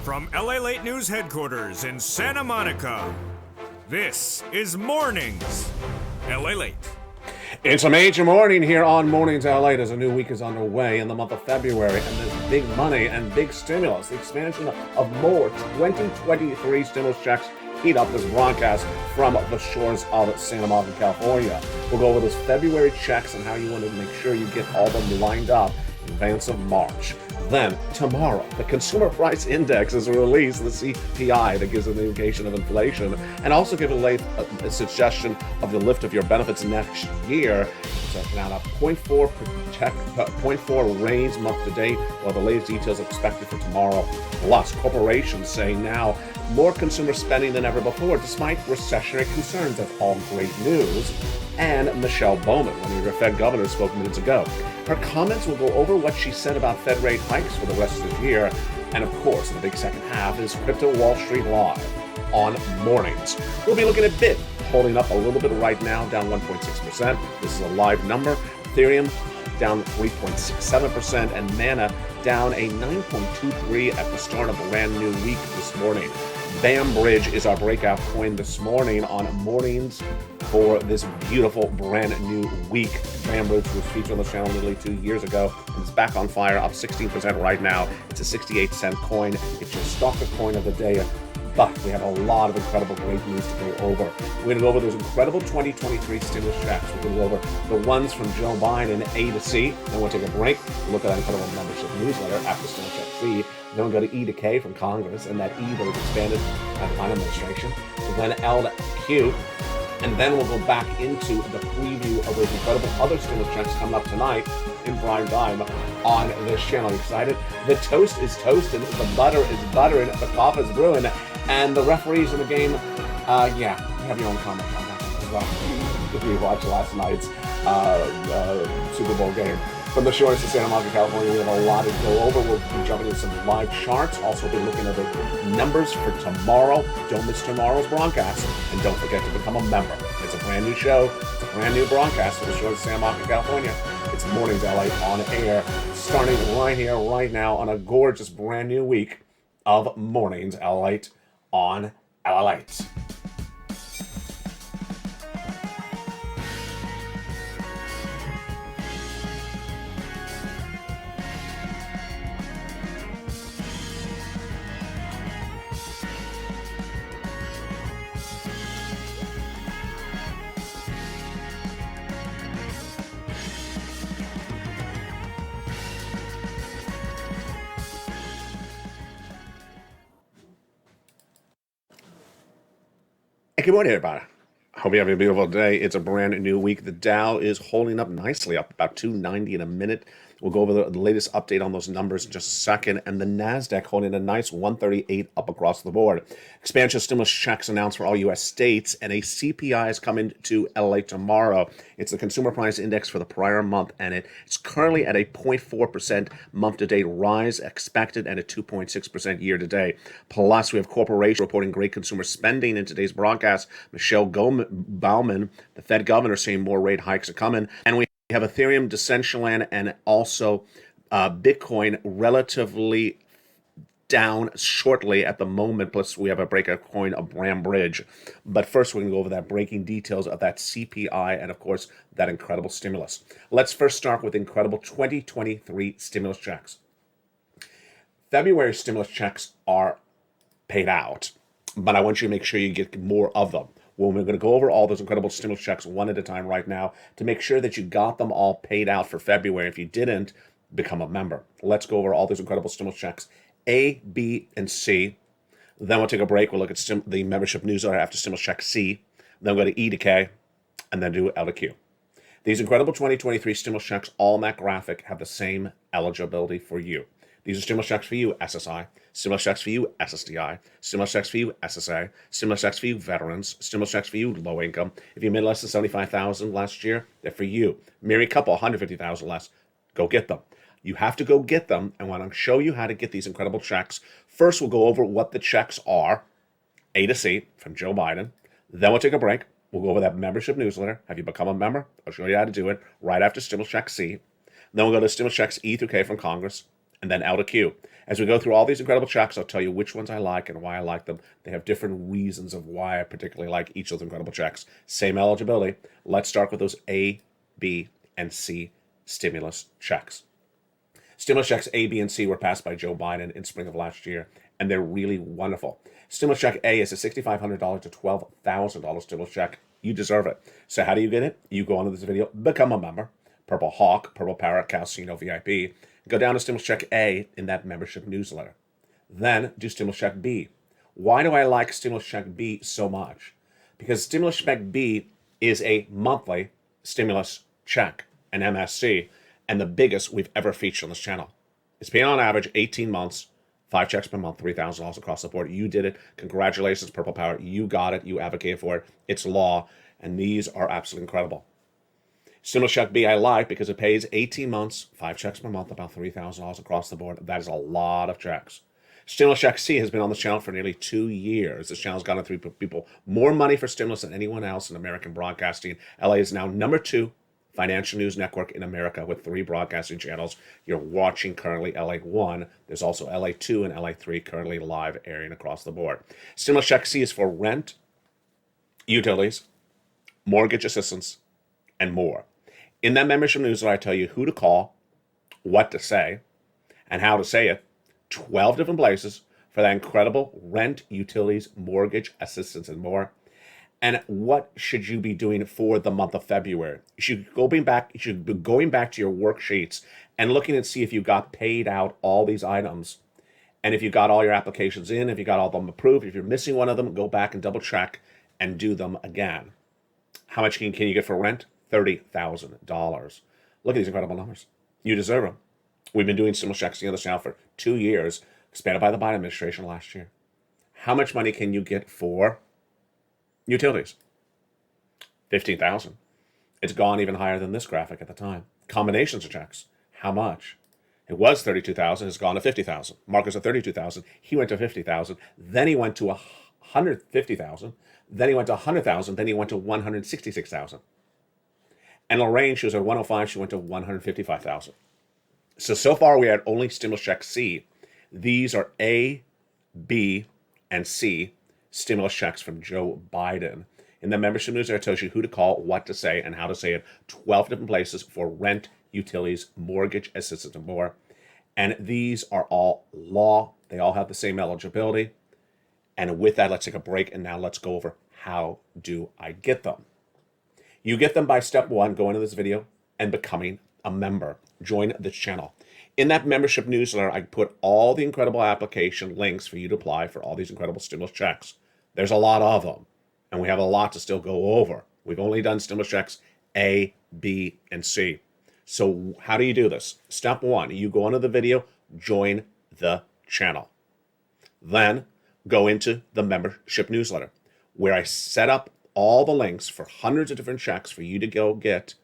From LALATE News headquarters in Santa Monica, this is Mornings, LALATE. It's a major morning here on Mornings LA as a new week is underway in the month of February, and there's big money and big stimulus. The expansion of more 2023 stimulus checks heat up this broadcast from the shores of Santa Monica, California. We'll go over those February checks and how you want to make sure you get all of them lined up in advance of March. Then, tomorrow, the Consumer Price Index is released, the CPI, that gives an indication of inflation, and also give a suggestion of the lift of your benefits next year. So now, a 0.4 raise month to date, while the latest details are expected for tomorrow. Plus, corporations saying now more consumer spending than ever before, despite recessionary concerns. That's all great news. And Michelle Bowman, one of your Fed governors, spoke minutes ago. Her comments will go over what she said about Fed rate hikes for the rest of the year. And of course, in the big second half is Crypto Wall Street Live on Mornings. We'll be looking at Bit, holding up a little bit right now, down 1.6%. This is a live number. Ethereum down 3.67%, and Mana down a 9.23 at the start of a brand new week this morning. Bam Bridge is our breakout coin this morning on Mornings for this beautiful brand new week. Bam Bridge was featured on the channel nearly 2 years ago, and it's back on fire, up 16% right now. It's a 68-cent coin. It's your stalker coin of the day. But we have a lot of incredible great news to go over. We're going to go over those incredible 2023 stimulus checks. We're going to go over the ones from Joe Biden, A to C. Then we'll take a break. We'll look at our incredible membership newsletter after Stimulus Check C. Then we'll go to E to K from Congress, and that E that was expanded by the Biden administration. Then L to Q. And then we'll go back into the preview of those incredible other stimulus checks coming up tonight in prime time on this channel. You excited? The toast is toasting, the butter is buttering, the coffee is brewing, and the referees in the game, you have your own comment on that as well. If you watched last night's Super Bowl game. From the shores of Santa Monica, California, we have a lot to go over. We'll be jumping into some live charts. Also, be looking at the numbers for tomorrow. Don't miss tomorrow's broadcast. And don't forget to become a member. It's a brand new show. It's a brand new broadcast from the shores of Santa Monica, California. It's Mornings LA on air, starting right here, right now, on a gorgeous brand new week of Mornings LA on LALATE. Good morning, everybody. Hope you're having a beautiful day. It's a brand new week. The Dow is holding up nicely, up about 290 in a minute. We'll go over the latest update on those numbers in just a second. And the NASDAQ holding a nice 138 up across the board. Expansion stimulus checks announced for all U.S. states, and a CPI is coming to LA tomorrow. It's the Consumer Price Index for the prior month, and it's currently at a 0.4% month-to-date rise expected and a 2.6% year-to-date. Plus, we have corporations reporting great consumer spending in today's broadcast. Michelle Bowman, the Fed governor, saying more rate hikes are coming. And we have Ethereum, Decentraland, and also Bitcoin relatively down shortly at the moment. Plus, we have a breakout coin of Bam Bridge. But first, we're going to go over that breaking details of that CPI and, of course, that incredible stimulus. Let's first start with incredible 2023 stimulus checks. February stimulus checks are paid out, but I want you to make sure you get more of them. Well, we're going to go over all those incredible stimulus checks one at a time right now to make sure that you got them all paid out for February. If you didn't, become a member. Let's go over all those incredible stimulus checks, A, B, and C. Then we'll take a break. We'll look at the membership newsletter after stimulus check C. Then we'll go to E to K, and then do L to Q. These incredible 2023 stimulus checks, all in that graphic, have the same eligibility for you. These are stimulus checks for you, SSI. Stimulus checks for you, SSDI. Stimulus checks for you, SSA. Stimulus checks for you, veterans. Stimulus checks for you, low income. If you made less than $75,000 last year, they're for you. Married couple, $150,000 less. Go get them. You have to go get them, and when I show you how to get these incredible checks, first we'll go over what the checks are, A to C from Joe Biden. Then we'll take a break. We'll go over that membership newsletter. Have you become a member? I'll show you how to do it right after stimulus check C. Then we'll go to stimulus checks E through K from Congress. and then L to Q. As we go through all these incredible checks, I'll tell you which ones I like and why I like them. They have different reasons of why I particularly like each of those incredible checks. Same eligibility. Let's start with those A, B, and C stimulus checks. Stimulus checks A, B, and C were passed by Joe Biden in spring of last year, and they're really wonderful. Stimulus check A is a $6,500 to $12,000 stimulus check. You deserve it. So how do you get it? You go onto this video, become a member. Purple Hawk, Purple Parrot, Calcino VIP. Go down to Stimulus Check A in that membership newsletter. Then do Stimulus Check B. Why do I like Stimulus Check B so much? Because Stimulus Check B is a monthly stimulus check, an MSC, and the biggest we've ever featured on this channel. It's paying on average 18 months, 5 checks per month, $3,000 across the board. You did it. Congratulations, Purple Power. You got it. You advocated for it. It's law, and these are absolutely incredible. Stimulus Check B I like because it pays 18 months, 5 checks per month, about $3,000 across the board. That is a lot of checks. Stimulus Check C has been on the channel for nearly 2 years. This channel's gotten through people more money for stimulus than anyone else in American broadcasting. LA is now number 2 financial news network in America with 3 broadcasting channels. You're watching currently LA1. There's also LA2 and LA3 currently live airing across the board. Stimulus Check C is for rent, utilities, mortgage assistance, and more. In that membership newsletter, I tell you who to call, what to say, and how to say it. 12 different places for that incredible rent, utilities, mortgage assistance, and more. And what should you be doing for the month of February? You should be going back to your worksheets and looking and see if you got paid out all these items. And if you got all your applications in, if you got all of them approved, if you're missing one of them, go back and double check and do them again. How much can you get for rent? $30,000. Look at these incredible numbers. You deserve them. We've been doing stimulus checks on this channel for 2 years, expanded by the Biden administration last year. How much money can you get for utilities? $15,000. It's gone even higher than this graphic at the time. Combinations of checks. How much? It was $32,000. It's gone to $50,000. Marcus at $32,000. He went to $50,000. Then he went to $150,000. Then he went to $100,000. Then he went to $166,000. And Lorraine, she was at 105, she went to 155,000. So far we had only Stimulus Check C. These are A, B, and C stimulus checks from Joe Biden. In the membership newsletter, it tells you who to call, what to say, and how to say it. 12 different places for rent, utilities, mortgage assistance, and more. And these are all law. They all have the same eligibility. And with that, let's take a break, and now let's go over how do I get them. You get them by step 1, going to this video and becoming a member. Join this channel. In that membership newsletter, I put all the incredible application links for you to apply for all these incredible stimulus checks. There's a lot of them, and we have a lot to still go over. We've only done stimulus checks A, B, and C. So how do you do this? Step 1, you go into the video, join the channel. Then go into the membership newsletter, where I set up all the links for hundreds of different checks for you to go get.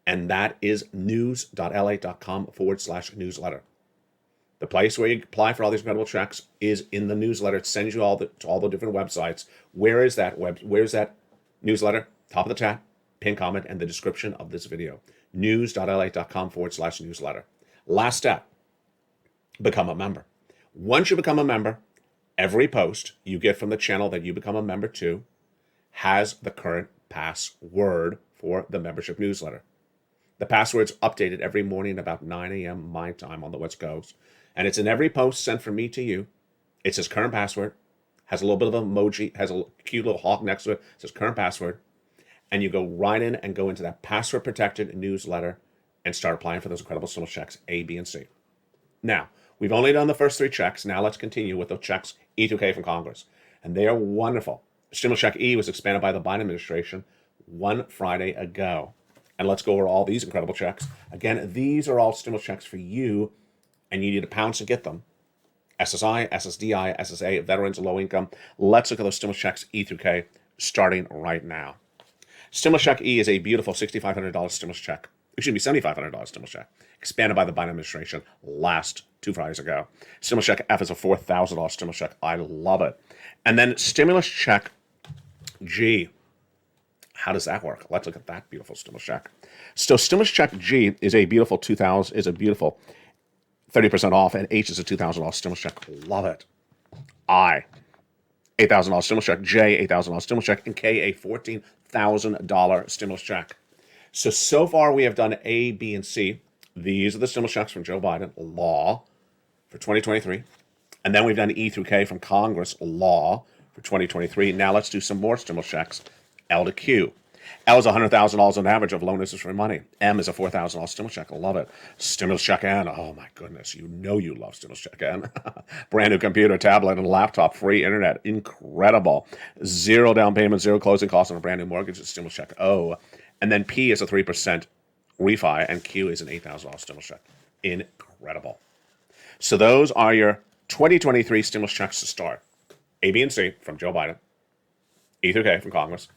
And that is news.lalate.com/newsletter. The place where you apply for all these incredible checks is in the newsletter. It sends you to all the different websites. Where's that newsletter? Top of the chat, pin comment, and the description of this video. news.lalate.com/newsletter. Last step, become a member. Once you become a member, every post you get from the channel that you become a member to has the current password for the membership newsletter. The password's updated every morning about 9 a.m. my time on the West Coast. And it's in every post sent from me to you. It says current password, has a little bit of emoji, has a cute little hawk next to it, says current password. And you go right in and go into that password protected newsletter and start applying for those incredible stimulus checks A, B, and C. Now, we've only done the first 3 checks. Now let's continue with the checks E through K from Congress. And they are wonderful. Stimulus Check E was expanded by the Biden administration 1 Friday ago. And let's go over all these incredible checks. Again, these are all stimulus checks for you, and you need to pounce to get them. SSI, SSDI, SSA, veterans, low income. Let's look at those stimulus checks E through K, starting right now. Stimulus Check E is a beautiful $6,500 stimulus check. Excuse me, $7,500 stimulus check, expanded by the Biden administration last 2 Fridays ago. Stimulus Check F is a $4,000 stimulus check. I love it. And then Stimulus Check G. How does that work? Let's look at that beautiful stimulus check. So Stimulus Check G is a beautiful 30% off, and H is a $2,000 stimulus check. Love it. I, $8,000 stimulus check. J, $8,000 stimulus check. And K, a $14,000 stimulus check. So far we have done A, B, and C. These are the stimulus checks from Joe Biden, law, for 2023. And then we've done E through K from Congress, law, for 2023. Now let's do some more stimulus checks, L to Q. L is $100,000 on average of loan interest free money. M is a $4,000 stimulus check. I love it. Stimulus check N. Oh my goodness, you know you love stimulus check N. Brand new computer, tablet, and laptop, free internet. Incredible. Zero down payment, zero closing costs on a brand new mortgage. Stimulus check O. And then P is a 3% refi, and Q is an $8,000 stimulus check. Incredible. So those are your 2023 stimulus checks to start. A, B, and C from Joe Biden. E through K from Congress.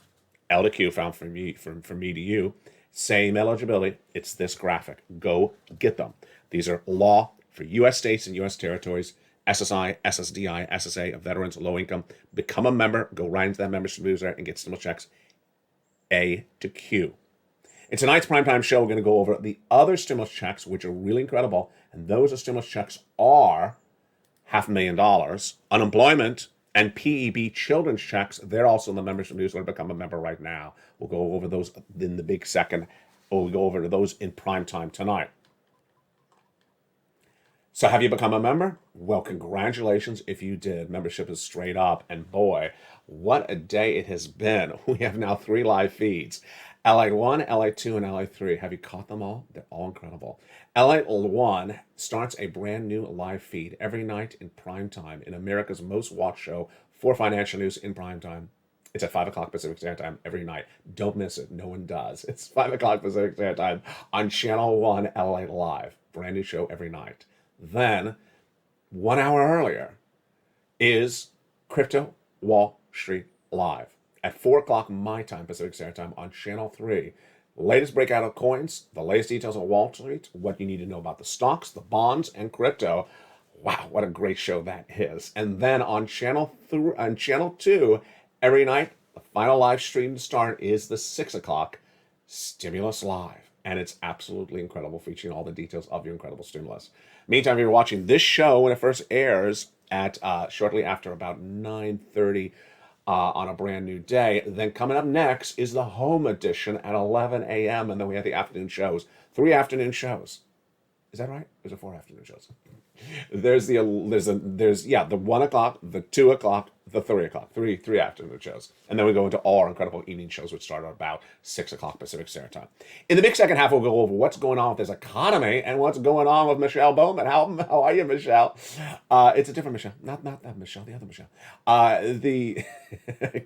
L to Q found from me to you. Same eligibility. It's this graphic. Go get them. These are law for U.S. states and U.S. territories, SSI, SSDI, SSA, veterans, low income. Become a member. Go right into that membership newsletter and get stimulus checks A to Q. In tonight's primetime show, we're going to go over the other stimulus checks, which are really incredible. And those stimulus checks are $500,000. Unemployment and PEB children's checks, they're also in the membership newsletter. Become a member right now. We'll go over those in the big second. We'll go over those in prime time tonight. So have you become a member? Well, congratulations if you did. Membership is straight up. And boy, what a day it has been. We have now 3 live feeds. LATE 1, LATE 2, and LATE 3. Have you caught them all? They're all incredible. LATE 1 starts a brand new live feed every night in prime time in America's most watched show for financial news in prime time. It's at 5 o'clock Pacific Standard Time every night. Don't miss it. No one does. It's 5 o'clock Pacific Standard Time on Channel 1 LATE Live. Brand new show every night. Then, 1 hour earlier, is Crypto Wall Street Live at 4 o'clock my time, Pacific Standard Time, on Channel 3. Latest breakout of coins, the latest details on Wall Street, what you need to know about the stocks, the bonds, and crypto. Wow, what a great show that is. And then on Channel 2, every night, the final live stream to start is the 6 o'clock Stimulus Live. And it's absolutely incredible, featuring all the details of your incredible stimulus. Meantime, if you're watching this show when it first airs at shortly after about 9:30 on a brand new day, then coming up next is the home edition at 11 a.m. And then we have the afternoon shows. 3 afternoon shows. Is that right? There's 4 afternoon shows. There's the 1 o'clock, the 2 o'clock, the 3 o'clock, three afternoon shows. And then we go into all our incredible evening shows, which start at about 6 o'clock Pacific Standard Time. In the big second half, we'll go over what's going on with this economy and what's going on with Michelle Bowman. How are you, Michelle? It's a different Michelle. Not that Michelle, the other Michelle. The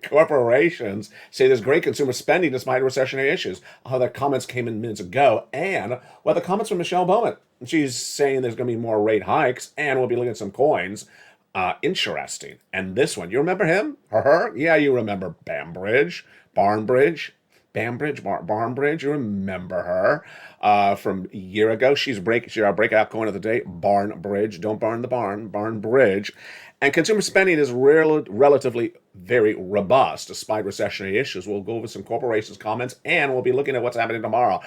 corporations say there's great consumer spending despite recessionary issues. How their comments came in minutes ago. And the comments from Michelle Bowman. She's saying there's going to be more rate hikes, and we'll be looking at some coins. Interesting. And this one, you remember him? Her? Yeah, you remember Barnbridge. You remember her from a year ago. She's our breakout coin of the day, Barnbridge. Don't burn the barn, Barnbridge. And consumer spending is relatively very robust despite recessionary issues. We'll go over some corporations' comments, and we'll be looking at what's happening tomorrow.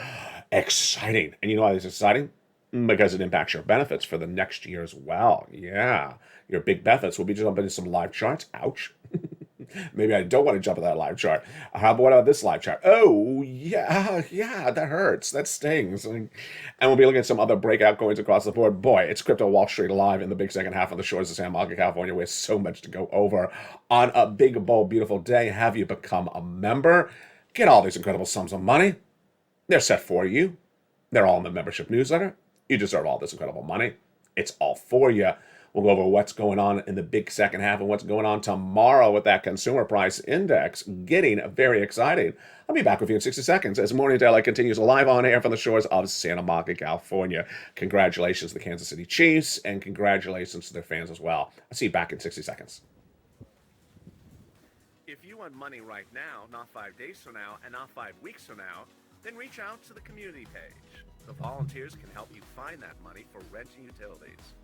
Exciting. And you know why this is exciting? Because it impacts your benefits for the next year as well. Yeah. Your big benefits. We'll be jumping into some live charts. Ouch. Maybe I don't want to jump at that live chart. What about this live chart? Oh, yeah, that hurts. That stings. And we'll be looking at some other breakout coins across the board. Boy, it's Crypto Wall Street Live in the big second half of the shores of San Marcos, California. We have so much to go over on a big, bold, beautiful day. Have you become a member? Get all these incredible sums of money. They're set for you. They're all in the membership newsletter. You deserve all this incredible money. It's all for you. We'll go over what's going on in the big second half and what's going on tomorrow with that consumer price index. Getting very exciting. I'll be back with you in 60 seconds as Morning Daylight continues live on air from the shores of Santa Monica, California. Congratulations to the Kansas City Chiefs, and congratulations to their fans as well. I'll see you back in 60 seconds. If you want money right now, not 5 days from now, and not 5 weeks from now, then reach out to the community page. The volunteers can help you find that money for rent and utilities.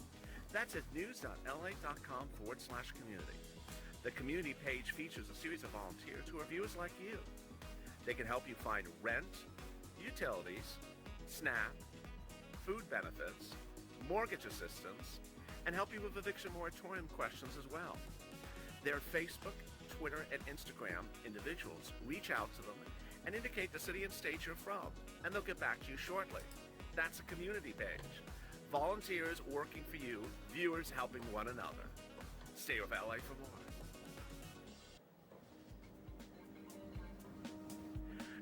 That's at news.la.com/community. The community page features a series of volunteers who are viewers like you. They can help you find rent, utilities, SNAP, food benefits, mortgage assistance, and help you with eviction moratorium questions as well. Their Facebook, Twitter, and Instagram individuals reach out to them and indicate the city and state you're from, and they'll get back to you shortly. That's a community page. Volunteers working for you, viewers helping one another. Stay with LA for more.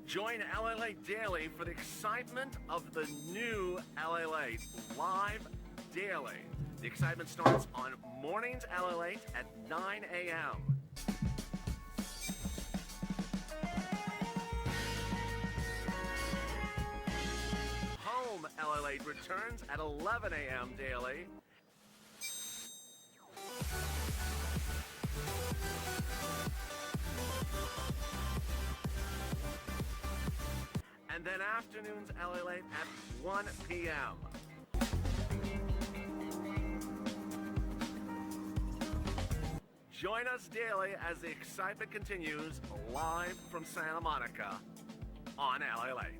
Join LALATE Daily for the excitement of the new LALATE Live Daily. The excitement starts on Mornings LALATE at 9 a.m. Home LALATE returns at 11 a.m. daily. And then afternoons LALATE at 1 p.m. Join us daily as the excitement continues live from Santa Monica on LALATE.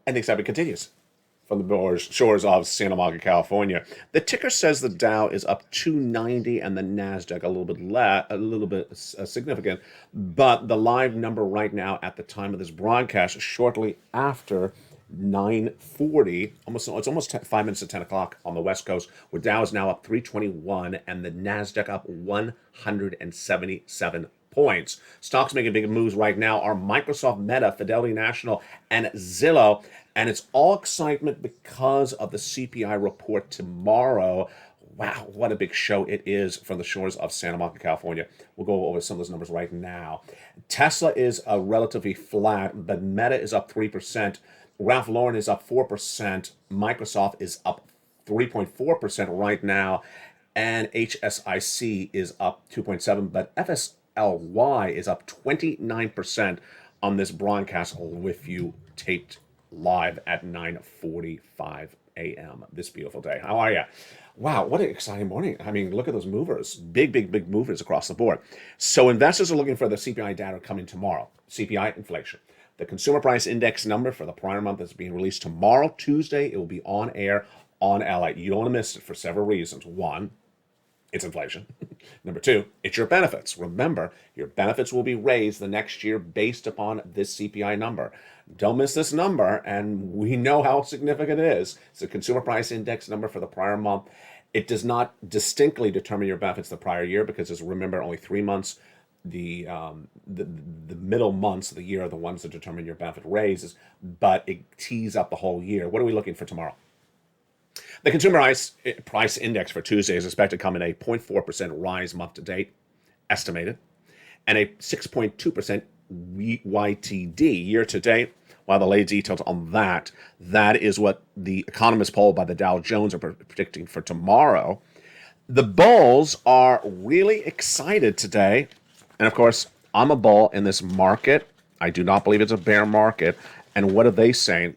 And the excitement continues from the shores of Santa Monica, California. The ticker says the Dow is up 290 and the Nasdaq a little bit significant, but the live number right now at the time of this broadcast, shortly after 9:40, it's almost 5 minutes to 10 o'clock on the West Coast, where Dow is now up 321 and the Nasdaq up 177 points. Stocks making big moves right now are Microsoft, Meta, Fidelity National, and Zillow. And it's all excitement because of the CPI report tomorrow. Wow, what a big show it is from the shores of Santa Monica, California. We'll go over some of those numbers right now. Tesla is relatively flat, but Meta is up 3%. Ralph Lauren is up 4%. Microsoft is up 3.4% right now. And HSIC is up 2.7%, but FSLY is up 29% on this broadcast with you taped live at 9:45 a.m. this beautiful day. How are you? Wow, what an exciting morning. I mean, look at those movers. Big movers across the board. So investors are looking for the CPI data coming tomorrow. CPI inflation. The consumer price index number for the prior month is being released tomorrow, Tuesday. It will be on air on LA. You don't want to miss it for several reasons. One, it's inflation. Number two, it's your benefits. Remember, your benefits will be raised the next year based upon this CPI number. Don't miss this number, and we know how significant it is. It's the consumer price index number for the prior month. It does not distinctly determine your benefits the prior year because, as remember, only 3 months, the middle months of the year are the ones that determine your benefit raises, but it tees up the whole year. What are we looking for tomorrow? The consumer price index for Tuesday is expected to come in a 0.4% rise month to date, estimated, and a 6.2% YTD year to date. While the latest details on that is what the economist poll by the Dow Jones are predicting for tomorrow. The bulls are really excited today. And of course, I'm a bull in this market. I do not believe it's a bear market. And what are they saying?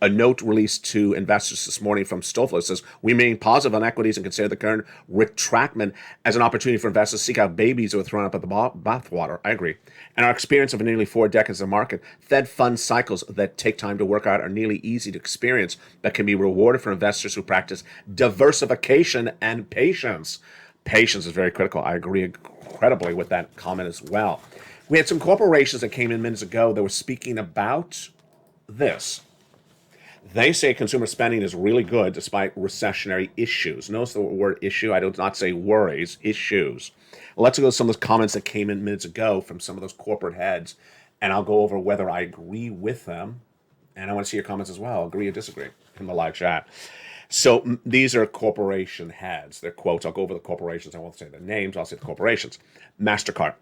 A note released to investors this morning from Stofler says, we remain positive on equities and consider the current retractment as an opportunity for investors to seek out babies who are thrown up at the bathwater. I agree. And our experience of nearly 4 decades of market, Fed fund cycles that take time to work out are nearly easy to experience, but can be rewarded for investors who practice diversification and patience. Patience is very critical. I agree incredibly with that comment as well. We had some corporations that came in minutes ago that were speaking about this. They say consumer spending is really good despite recessionary issues. Notice the word issue. I do not say worries, issues. Let's go to some of those comments that came in minutes ago from some of those corporate heads, and I'll go over whether I agree with them. And I want to see your comments as well. Agree or disagree in the live chat. So these are corporation heads. They're quotes. I'll go over the corporations. I won't say the names. I'll say the corporations. MasterCard.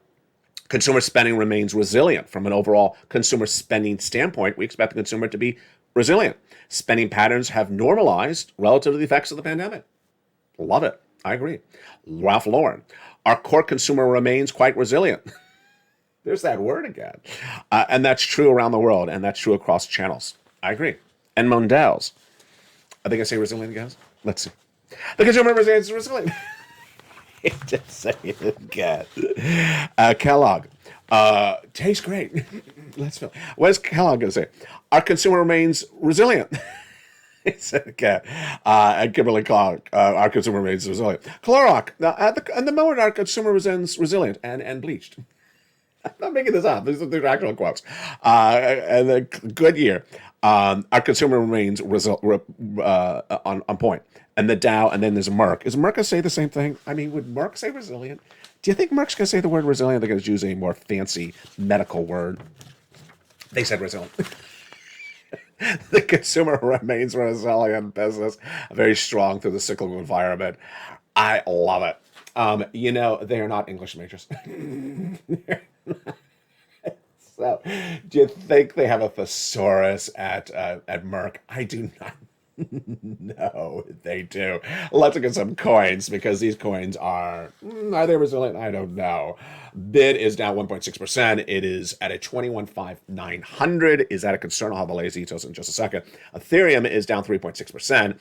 Consumer spending remains resilient. From an overall consumer spending standpoint, we expect the consumer to be resilient. Spending patterns have normalized relative to the effects of the pandemic. Love it. I agree. Ralph Lauren. Our core consumer remains quite resilient. There's that word again. And that's true around the world, and that's true across channels. I agree. And Mondel's. I think I say resilient again. Let's see. The consumer remains resilient. Just say it again. Kellogg. Tastes great. Let's feel. What is Kellogg going to say? Our consumer remains resilient. He said, okay. And Kimberly Clark, our consumer remains resilient. Clorox, now, at the moment, our consumer remains resilient and bleached. I'm not making this up. These are actual quotes. And then Goodyear, our consumer remains on point. And the Dow, and then there's Merck. Is Merck going to say the same thing? I mean, would Merck say resilient? Do you think Merck's going to say the word resilient? They're going to use a more fancy medical word. They said resilient. The consumer remains resilient business, very strong through the cyclical environment. I love it. They are not English majors. So, do you think they have a thesaurus at Merck? I do not. No, they do. Let's look at some coins because these coins are they resilient? I don't know. Bid is down 1.6%. It is at a 21,500. Is that a concern? I'll have the latest details in just a second. Ethereum is down 3.6%,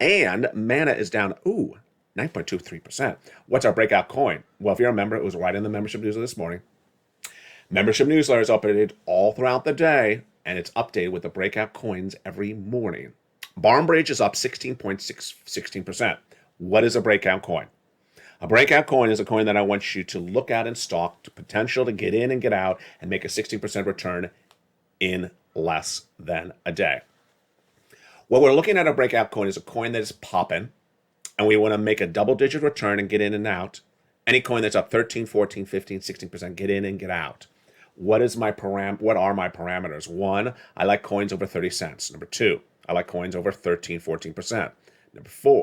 and Mana is down 9.23%. What's our breakout coin? Well, if you remember, it was right in the membership news of this morning. Membership newsletter is updated all throughout the day, and it's updated with the breakout coins every morning. Barnbridge is up 16%. What is a breakout coin? A breakout coin is a coin that I want you to look at and stock to potential to get in and get out and make a 16% return in less than a day. What we're looking at a breakout coin is a coin that is popping, and we want to make a double-digit return and get in and out. Any coin that's up 13, 14, 15, 16%, get in and get out. What are my parameters? 1, I like coins over 30 cents. Number 2, I like coins over 13, 14%.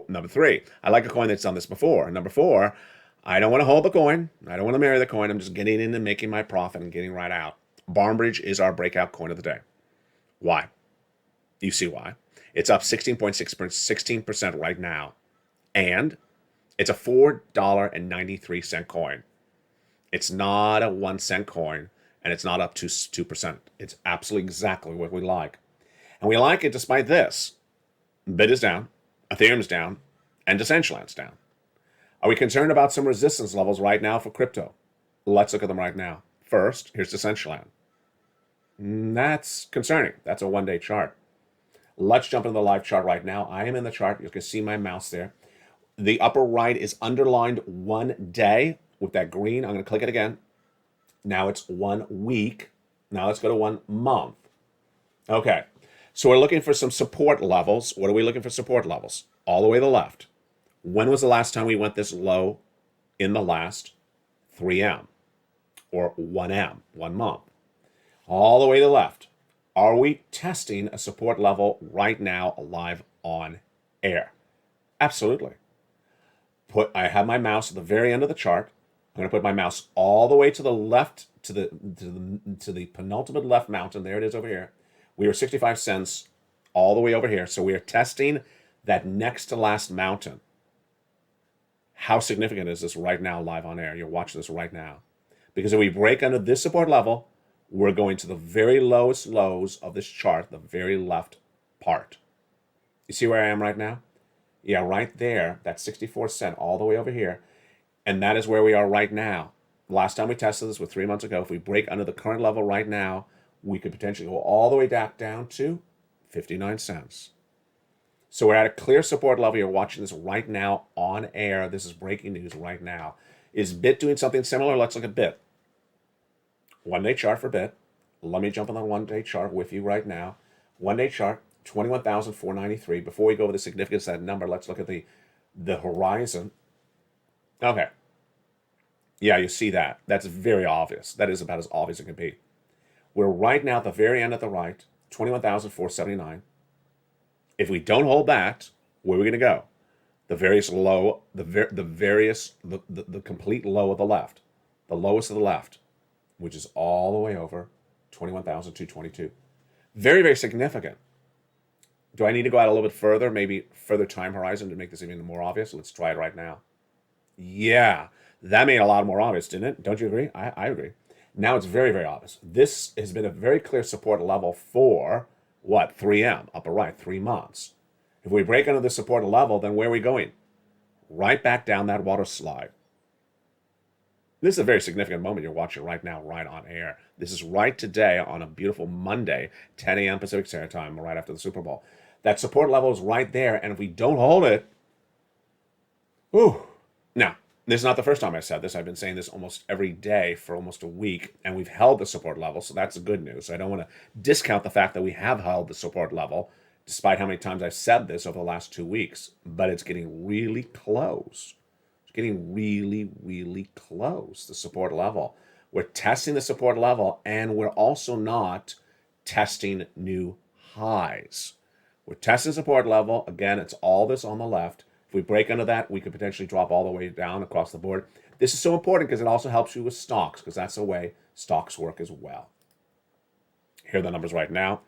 Number 3, I like a coin that's done this before. Number 4, I don't want to hold the coin. I don't want to marry the coin. I'm just getting in and making my profit and getting right out. Barnbridge is our breakout coin of the day. Why? You see why. It's up 16% right now. And it's a $4.93 coin. It's not a 1 cent coin, and it's not up to 2%. It's absolutely exactly what we like. And we like it despite this. Bid is down, Ethereum's down, and Decentraland's down. Are we concerned about some resistance levels right now for crypto? Let's look at them right now. First, here's Decentraland. That's concerning. That's a one-day chart. Let's jump into the live chart right now. I am in the chart. You can see my mouse there. The upper right is underlined 1 day with that green. I'm going to click it again. Now it's 1 week. Now let's go to 1 month. Okay. So we're looking for some support levels. What are we looking for support levels? All the way to the left. When was the last time we went this low in the last 3M or 1M, 1 month? All the way to the left. Are we testing a support level right now live on air? Absolutely. I have my mouse at the very end of the chart. I'm going to put my mouse all the way to the left, to the penultimate left mountain. There it is over here. We were 65 cents all the way over here. So we are testing that next to last mountain. How significant is this right now live on air? You're watching this right now. Because if we break under this support level, we're going to the very lowest lows of this chart, the very left part. You see where I am right now? Yeah, right there, that's 64 cents all the way over here. And that is where we are right now. Last time we tested this was 3 months ago. If we break under the current level right now, we could potentially go all the way down to 59 cents. So we're at a clear support level. You're watching this right now on air. This is breaking news right now. Is BIT doing something similar? Let's look at BIT. 1 day chart for BIT. Let me jump on the 1 day chart with you right now. 1 day chart, 21,493. Before we go over the significance of that number, let's look at the horizon. Okay. Yeah, you see that. That's very obvious. That is about as obvious as it can be. We're right now at the very end at the right, 21,479. If we don't hold that, where are we going to go? The various low, the complete low of the left, the lowest of the left, which is all the way over 21,222. Very, very significant. Do I need to go out a little bit further, maybe further time horizon to make this even more obvious? Let's try it right now. Yeah, that made it a lot more obvious, didn't it? Don't you agree? I agree. Now it's very, very obvious. This has been a very clear support level for, what, 3M, upper right, 3 months. If we break under the support level, then where are we going? Right back down that water slide. This is a very significant moment you're watching right now, right on air. This is right today on a beautiful Monday, 10 a.m. Pacific Standard Time, right after the Super Bowl. That support level is right there, and if we don't hold it, whew. Now, this is not the first time I said this. I've been saying this almost every day for almost a week, and we've held the support level, so that's the good news. I don't want to discount the fact that we have held the support level, despite how many times I've said this over the last 2 weeks, but it's getting really close. It's getting really, really close, the support level. We're testing the support level, and we're also not testing new highs. We're testing support level. Again, it's all this on the left. If we break under that, we could potentially drop all the way down across the board. This is so important because it also helps you with stocks, because that's the way stocks work as well. Here are the numbers right now.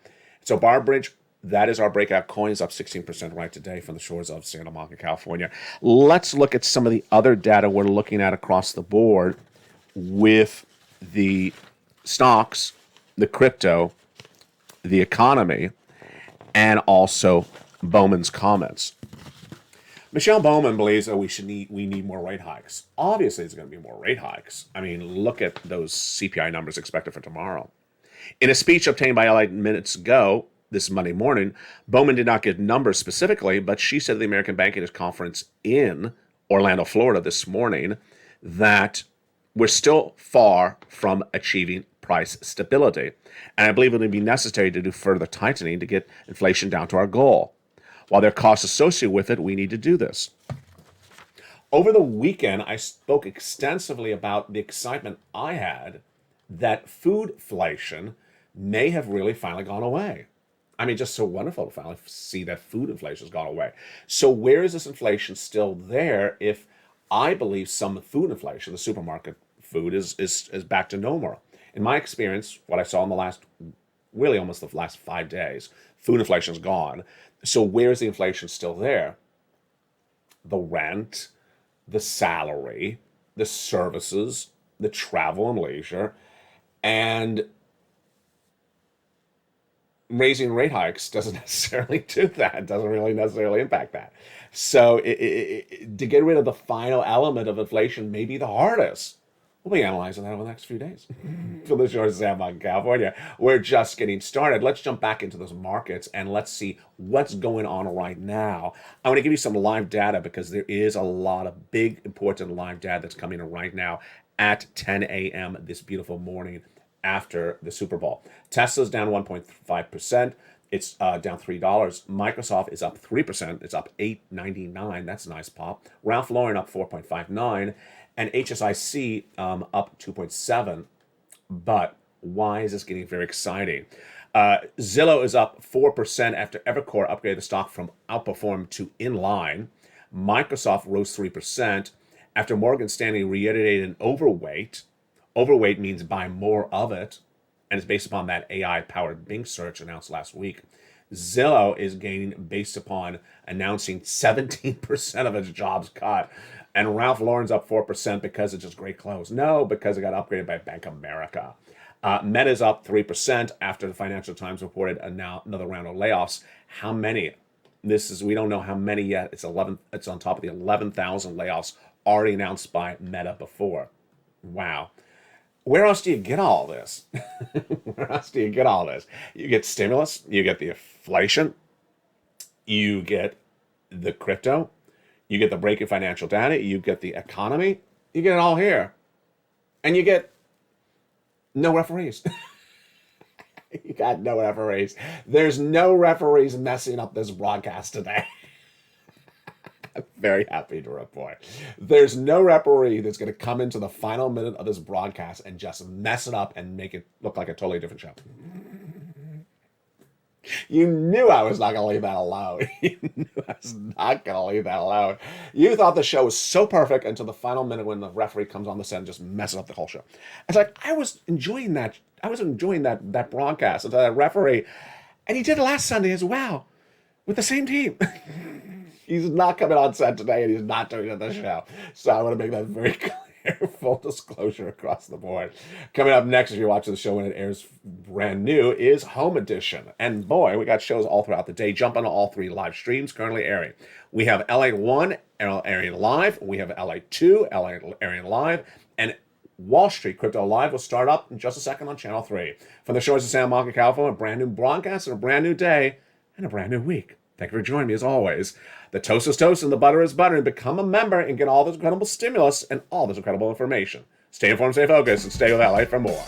So Bar Bridge, that is our breakout coin, is up 16% right today from the shores of Santa Monica, California. Let's look at some of the other data we're looking at across the board with the stocks, the crypto, the economy, and also Bowman's comments. Michelle Bowman believes that we need more rate hikes. Obviously, there's going to be more rate hikes. I mean, look at those CPI numbers expected for tomorrow. In a speech obtained by LALATE minutes ago, this Monday morning, Bowman did not give numbers specifically, but she said at the American Bankers Conference in Orlando, Florida this morning that we're still far from achieving price stability. And I believe it will be necessary to do further tightening to get inflation down to our goal. While there are costs associated with it, we need to do this. Over the weekend, I spoke extensively about the excitement I had that foodflation may have really finally gone away. I mean, just so wonderful to finally see that food inflation has gone away. So where is this inflation still there if I believe some food inflation, the supermarket food, is back to normal? In my experience, what I saw in the last, really almost the last 5 days, food inflation is gone. So where is the inflation still there? The rent, the salary, the services, the travel and leisure, and raising rate hikes doesn't necessarily do that. It doesn't really necessarily impact that. So to get rid of the final element of inflation may be the hardest. We'll be analyzing that over the next few days. For the shores of Santa Monica, California, we're just getting started. Let's jump back into those markets and let's see what's going on right now. I want to give you some live data because there is a lot of big, important live data that's coming in right now at 10 a.m. this beautiful morning after the Super Bowl. Tesla's down 1.5%. It's down $3. Microsoft is up 3%. It's up $8.99. That's a nice pop. Ralph Lauren up 4.59%. And HSIC up 2.7%. But why is this getting very exciting? Zillow is up 4% after Evercore upgraded the stock from outperform to inline. Microsoft rose 3% after Morgan Stanley reiterated an overweight. Overweight means buy more of it, and it's based upon that AI-powered Bing search announced last week. Zillow is gaining based upon announcing 17% of its jobs cut. And Ralph Lauren's up 4% because it's just great clothes. No, because it got upgraded by Bank of America. Meta's up 3% after the Financial Times reported another round of layoffs. How many? We don't know how many yet. It's on top of the 11,000 layoffs already announced by Meta before. Wow. Where else do you get all this? Where else do you get all this? You get stimulus, you get the inflation, you get the crypto, you get the breaking financial data, you get the economy, you get it all here. And you get no referees. You got no referees. There's no referees messing up this broadcast today. I'm very happy to report. There's no referee that's going to come into the final minute of this broadcast and just mess it up and make it look like a totally different show. You knew I was not going to leave that alone. You knew I was not going to leave that alone. You thought the show was so perfect until the final minute when the referee comes on the set and just messes up the whole show. It's like, I was enjoying that. I was enjoying that broadcast until that referee, and he did it last Sunday as well with the same team. He's not coming on set today, and he's not doing it on the show. So I want to make that very clear, full disclosure across the board. Coming up next, if you're watching the show when it airs brand new, is Home Edition. And boy, we got shows all throughout the day. Jump on all 3 live streams currently airing. We have LA 1 airing live. We have LA 2 airing live. And Wall Street Crypto Live will start up in just a second on Channel 3. From the shores of Santa Monica, California, a brand new broadcast and a brand new day and a brand new week. Thank you for joining me as always. The toast is toast and the butter is butter. And become a member and get all this incredible stimulus and all this incredible information. Stay informed, stay focused, and stay with LA for more.